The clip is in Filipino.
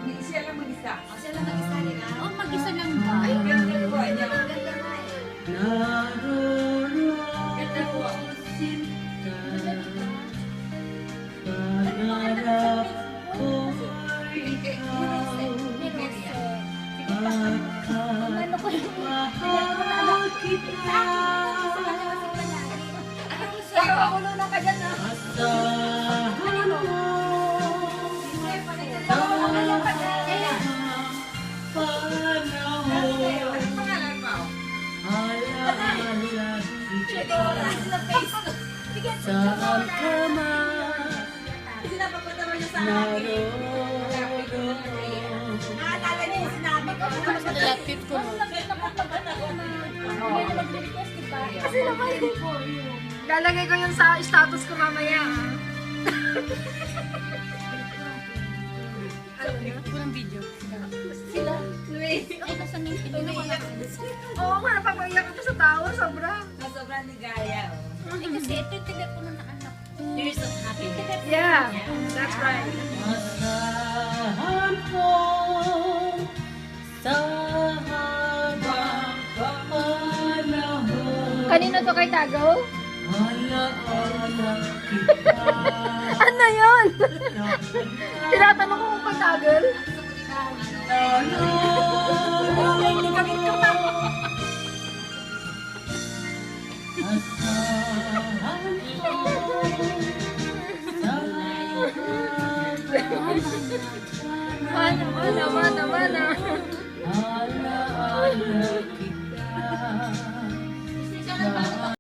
Hindi siya lang mag-isa. Siya lang mag-isa rin, ah? Oh, mag-isa lang ba? Ay, ganda po. Ay, Ang ganda nga eh. ganda po. Ano pangalan mo? Sinapapunta mo niya sa akin. Naalala niya yung sinabi ko. Lapit ko. Kasi naman, Lalagay ko yun sa status ko mamaya. Walang video. sila. Luis. Ay, nasan yung pinili ko? Oo nga, napapaiyak ako sa tao. Sobra. Sobrang ligaya. Oh. Eh, kasi ito yung telepono na anak ko. Years of happiness. Yeah, that's right. Masahan ko sa habang panahon. Kanino to kay Tagaw? Alaala kita. Ano yun? Tinatanong ko kung pagtagal. Asahan ko sa Mana, mana, mana, mana. alaala kita.